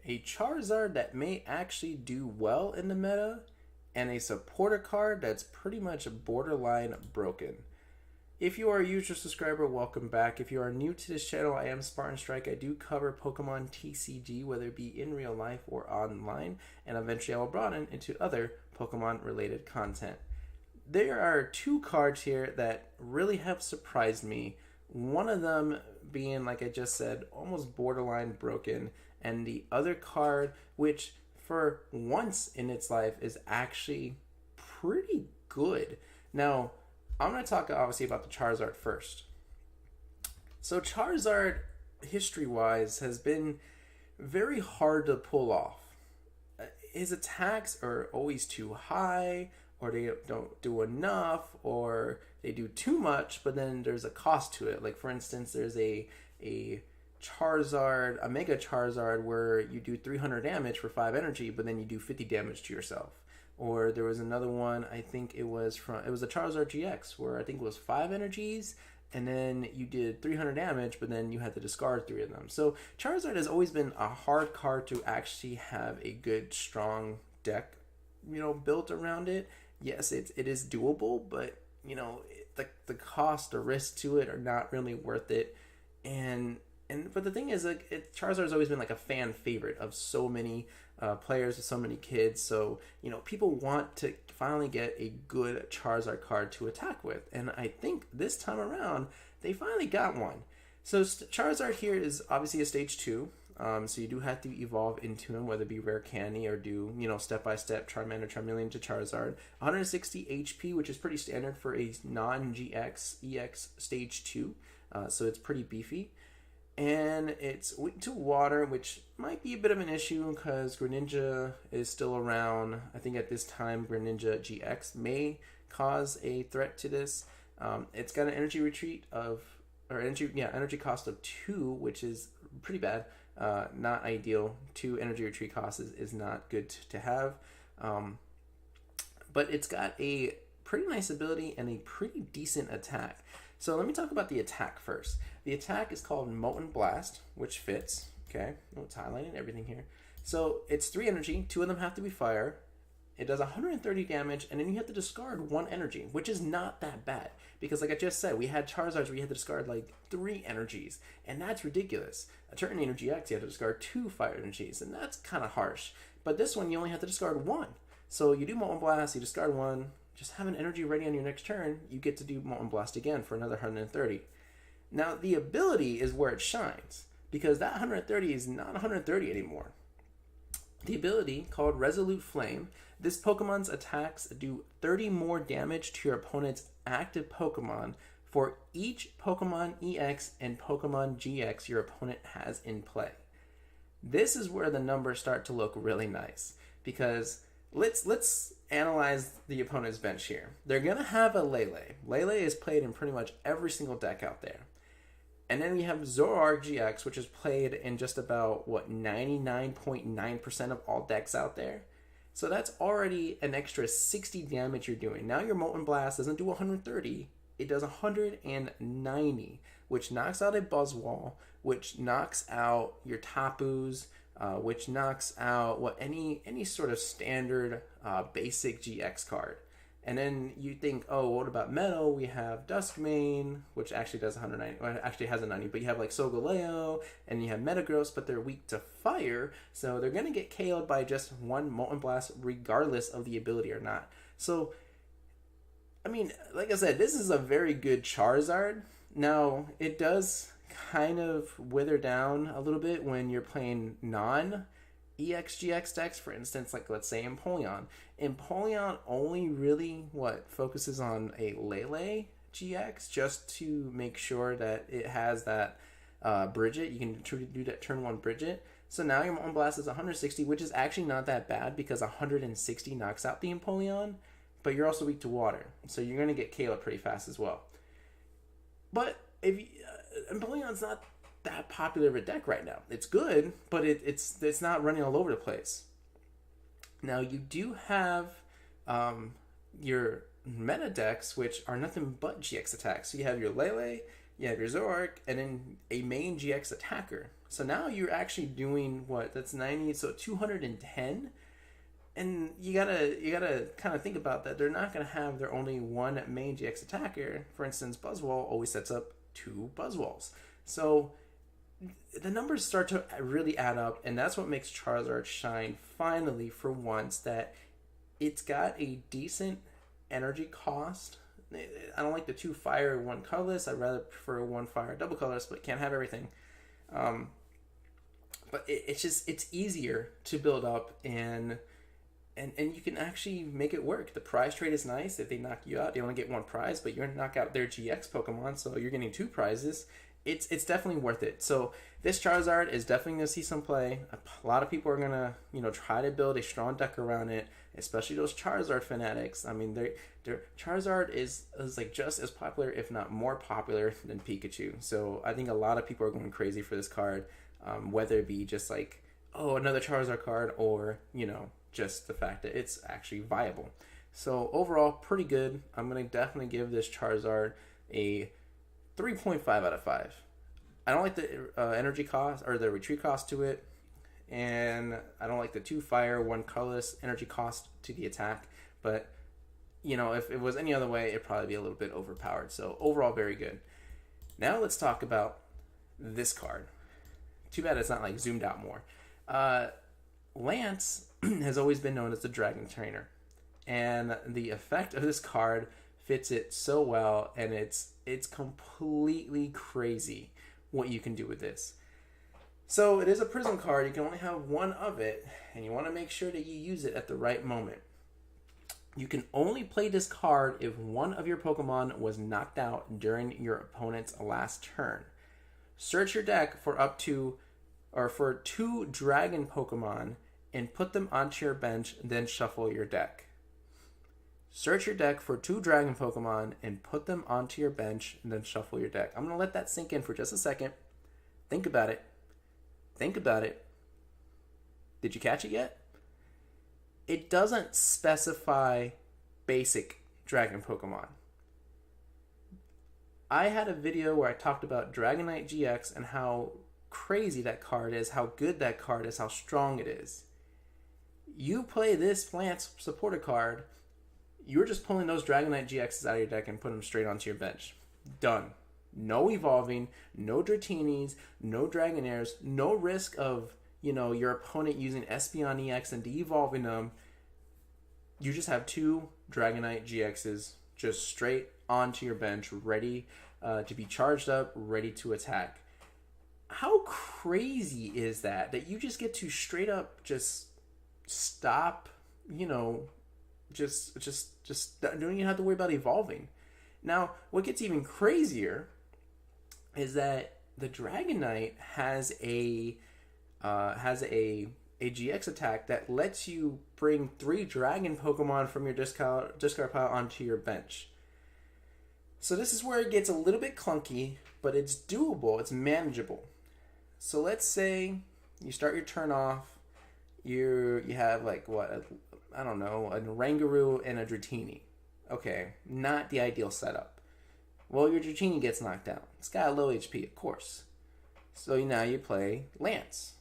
a Charizard that may actually do well in the meta, and a supporter card that's pretty much borderline broken. If you are a user subscriber, welcome back. If you are new to this channel, I am Spartan Strike. I do cover Pokemon TCG, whether it be in real life or online, and eventually I will broaden into other Pokemon related content. There are two cards here that really have surprised me. One of them being, like I just said, almost borderline broken, and the other card, which for once in its life is actually pretty good. Now, I'm going to talk obviously about the Charizard first. So Charizard, history-wise, has been very hard to pull off. His attacks are always too high, or they don't do enough, or they do too much, but then there's a cost to it. Like, for instance, there's a Charizard, a Mega Charizard, where you do 300 damage for 5 energy, but then you do 50 damage to yourself. Or there was another one, I think it was a Charizard GX, where I think it was 5 energies, and then you did 300 damage, but then you had to discard 3 of them. So Charizard has always been a hard card to actually have a good, strong deck, built around it. Yes, it is doable, but, the cost, the risk to it are not really worth it. But the thing is, Charizard's always been like a fan favorite of so many players, so many kids. So people want to finally get a good Charizard card to attack with, and I think this time around they finally got one. So Charizard here is obviously a stage 2. So you do have to evolve into him, whether it be rare candy or do step-by-step Charmander, Charmeleon to Charizard. 160 HP, which is pretty standard for a non-GX EX stage 2. So it's pretty beefy. And it's weak to water, which might be a bit of an issue because Greninja is still around. I think at this time Greninja GX may cause a threat to this. It's got an energy retreat energy cost of 2, which is pretty bad. Not ideal. 2 energy retreat costs is not good to have. But it's got a pretty nice ability and a pretty decent attack. So let me talk about the attack first. The attack is called Molten Blast, which fits. Okay, it's highlighting everything here. So it's 3 energy. 2 of them have to be fire. It does 130 damage, and then you have to discard 1 energy, which is not that bad. Because like I just said, we had Charizards where you had to discard like 3 energies, and that's ridiculous. A Turn Energy X, you have to discard 2 fire energies, and that's kind of harsh. But this one, you only have to discard 1. So you do Molten Blast, you discard 1, just have an energy ready on your next turn, you get to do Molten Blast again for another 130. Now, the ability is where it shines, because that 130 is not 130 anymore. The ability, called Resolute Flame, this Pokemon's attacks do 30 more damage to your opponent's active Pokemon for each Pokemon EX and Pokemon GX your opponent has in play. This is where the numbers start to look really nice, because let's analyze the opponent's bench here. They're going to have a Lele. Lele is played in pretty much every single deck out there. And then we have Zoroark GX, which is played in just about, 99.9% of all decks out there. So that's already an extra 60 damage you're doing. Now your Molten Blast doesn't do 130, it does 190, which knocks out a Buzzwole, which knocks out your Tapus, which knocks out any sort of standard basic GX card. And then you think, oh, what about Metal? We have Duskmane, which actually does 190, well, it actually has a 90, but you have like Solgaleo, and you have Metagross, but they're weak to fire, so they're going to get KO'd by just 1 Molten Blast, regardless of the ability or not. So, I mean, like I said, this is a very good Charizard. Now, it does kind of wither down a little bit when you're playing non-EX-GX decks, for instance, like let's say Empoleon. Empoleon only really, focuses on a Lele GX just to make sure that it has that Bridget. You can do that turn 1 Bridget. So now your Molten Blast is 160, which is actually not that bad because 160 knocks out the Empoleon, but you're also weak to water, so you're going to get KO'd pretty fast as well. But if Empoleon's not that popular of a deck right now. It's good, but it's not running all over the place. Now you do have your meta decks, which are nothing but GX attacks. So you have your Lele, you have your Zoroark, and then a main GX attacker, So now you're actually doing what? That's 90, so 210. And you gotta kind of think about that. They're not gonna have their only one main GX attacker. For instance, Buzzwole always sets up two Buzzwoles. So the numbers start to really add up, and that's what makes Charizard shine finally for once, that it's got a decent energy cost. I don't like the two fire, one colorless. I'd rather prefer one fire, double colorless, but can't have everything. But it's easier to build up, and you can actually make it work. The prize trade is nice. If they knock you out, they only get one prize, but you're going to knock out their GX Pokemon, so you're getting two prizes. It's definitely worth it. So this Charizard is definitely going to see some play. A lot of people are going to try to build a strong deck around it, especially those Charizard fanatics. I mean, their Charizard is like just as popular, if not more popular, than Pikachu. So I think a lot of people are going crazy for this card, whether it be just like, oh, another Charizard card, or just the fact that it's actually viable. So overall, pretty good. I'm going to definitely give this Charizard a 3.5 out of 5. I don't like the energy cost or the retreat cost to it, and I don't like the two fire, one colorless energy cost to the attack. But if it was any other way, it'd probably be a little bit overpowered. So overall, very good. Now let's talk about this card. Too bad it's not like zoomed out more. Lance has always been known as the Dragon Trainer, and the effect of this card fits it so well, and it's completely crazy what you can do with this. So it is a Prism card. You can only have one of it, and you want to make sure that you use it at the right moment. You can only play this card if one of your Pokemon was knocked out during your opponent's last turn. Search your deck for two Dragon Pokemon and put them onto your bench, then shuffle your deck. Search your deck for two Dragon Pokemon and put them onto your bench, and then shuffle your deck. I'm going to let that sink in for just a second. Think about it. Did you catch it yet? It doesn't specify basic Dragon Pokemon. I had a video where I talked about Dragonite GX and how crazy that card is, how good that card is, how strong it is. You play this Lance supporter card, you're just pulling those Dragonite GXs out of your deck and putting them straight onto your bench. Done. No evolving, no Dratinis, no Dragonairs, no risk of, your opponent using Espeon EX and de-evolving them. You just have two Dragonite GXs just straight onto your bench, ready to be charged up, ready to attack. How crazy is that you just get to straight up just stop, just don't even have to worry about evolving. Now, what gets even crazier is that the Dragonite has a GX attack that lets you bring 3 Dragon Pokemon from your discard pile onto your bench. So this is where it gets a little bit clunky, but it's doable, it's manageable. So let's say you start your turn off, you have like a Rangaroo and a Dratini. Okay, not the ideal setup. Well, your Dratini gets knocked out. It's got a low HP, of course. So now you play Lance.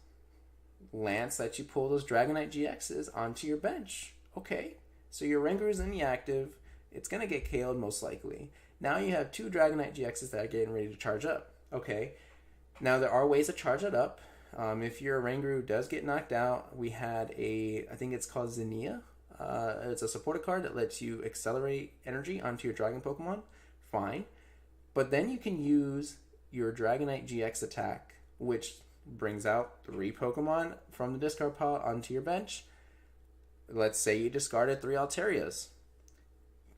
Lance lets you pull those Dragonite GXs onto your bench. Okay, so your Rangaroo is inactive. It's going to get KO'd most likely. Now you have 2 Dragonite GXs that are getting ready to charge up. Okay, now there are ways to charge it up. If your Rangaroo does get knocked out, we had I think it's called Zinnia. It's a supporter card that lets you accelerate energy onto your Dragon Pokemon. Fine. But then you can use your Dragonite GX attack, which brings out 3 Pokemon from the discard pile onto your bench. Let's say you discarded 3 Alterias.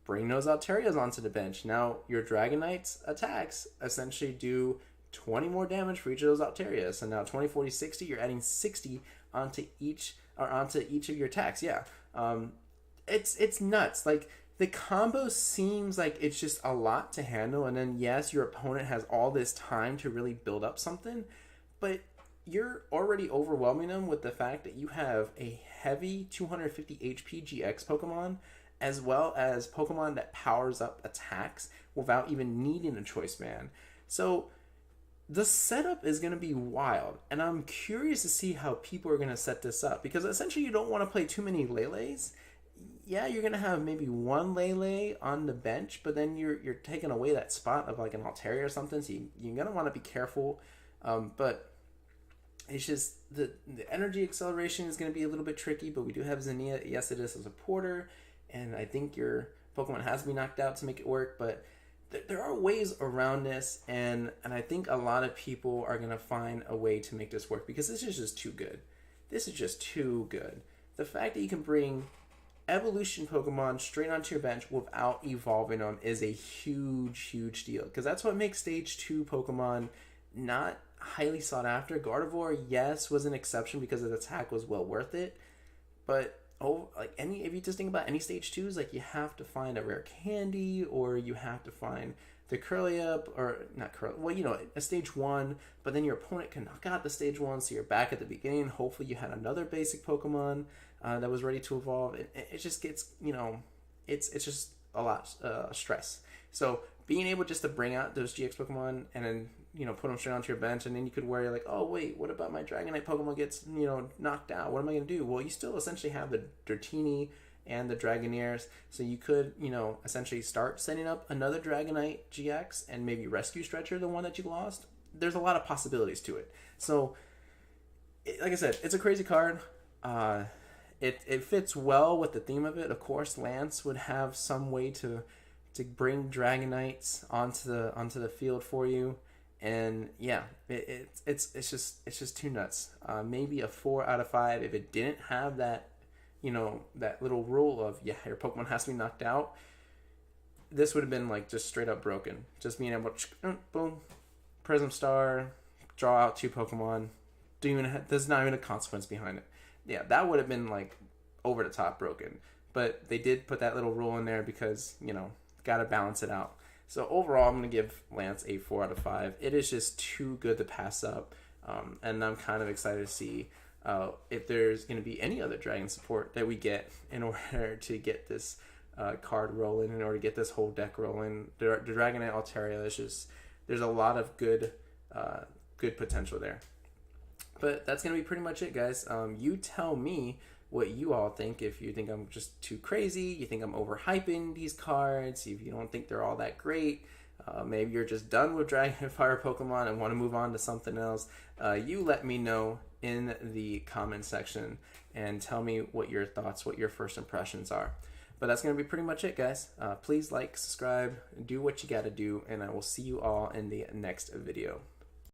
Bring those Alterias onto the bench. Now, your Dragonite's attacks essentially do 20 more damage for each of those Alterias. So now 20, 40, 60, you're adding 60 onto each of your attacks. Yeah. It's nuts. Like, the combo seems like it's just a lot to handle, and then yes, your opponent has all this time to really build up something, but you're already overwhelming them with the fact that you have a heavy 250 HP GX Pokemon, as well as Pokemon that powers up attacks without even needing a choice man. So the setup is going to be wild, and I'm curious to see how people are going to set this up, because essentially you don't want to play too many Lele's. Yeah, you're going to have maybe one Lele on the bench, but then you're taking away that spot of like an Altaria or something, so you're going to want to be careful. But it's just the energy acceleration is going to be a little bit tricky, but we do have Zinnia. Yes, it is a supporter, and I think your Pokemon has to be knocked out to make it work, but there are ways around this, and I think a lot of people are going to find a way to make this work, because this is just too good. This is just too good. The fact that you can bring evolution Pokemon straight onto your bench without evolving them is a huge deal, because that's what makes Stage 2 Pokemon not highly sought after. Gardevoir, yes, was an exception because its attack was well worth it, but like if you just think about any Stage 2s, like you have to find a rare candy, or you have to find the Curly-Up, or not Curly, well, you know, a Stage 1, but then your opponent can knock out the Stage 1, so you're back at the beginning. Hopefully you had another basic Pokemon that was ready to evolve. It just gets, you know, it's just a lot of stress. So being able just to bring out those GX Pokemon and then, you know, put them straight onto your bench, and then you could worry like, oh wait, what about my Dragonite Pokemon gets, you know, knocked out? What am I going to do? Well, you still essentially have the Dratini and the Dragonaires, so you could, you know, essentially start setting up another Dragonite GX and maybe Rescue Stretcher, the one that you lost. There's a lot of possibilities to it. So, like I said, it's a crazy card. It fits well with the theme of it. Of course, Lance would have some way to bring Dragonites onto the field for you. And yeah, it's just too nuts. Maybe a 4 out of 5 if it didn't have that, you know, that little rule of, yeah, your Pokemon has to be knocked out. This would have been like just straight up broken. Just being able to boom, Prism Star, draw out 2 Pokemon. There's not even a consequence behind it. Yeah, that would have been like over the top broken. But they did put that little rule in there because, you know, got to balance it out. So overall, I'm going to give Lance a 4 out of 5. It is just too good to pass up. And I'm kind of excited to see if there's going to be any other Dragon support that we get in order to get this card rolling, in order to get this whole deck rolling. The Dragonite Altaria, there's a lot of good potential there. But that's going to be pretty much it, guys. You tell me what you all think. If you think I'm just too crazy, you think I'm overhyping these cards, if you don't think they're all that great, maybe you're just done with Dragon Fire Pokemon and want to move on to something else, you let me know in the comment section and tell me what your thoughts, what your first impressions are. But that's going to be pretty much it, guys. Please like, subscribe, do what you got to do, and I will see you all in the next video.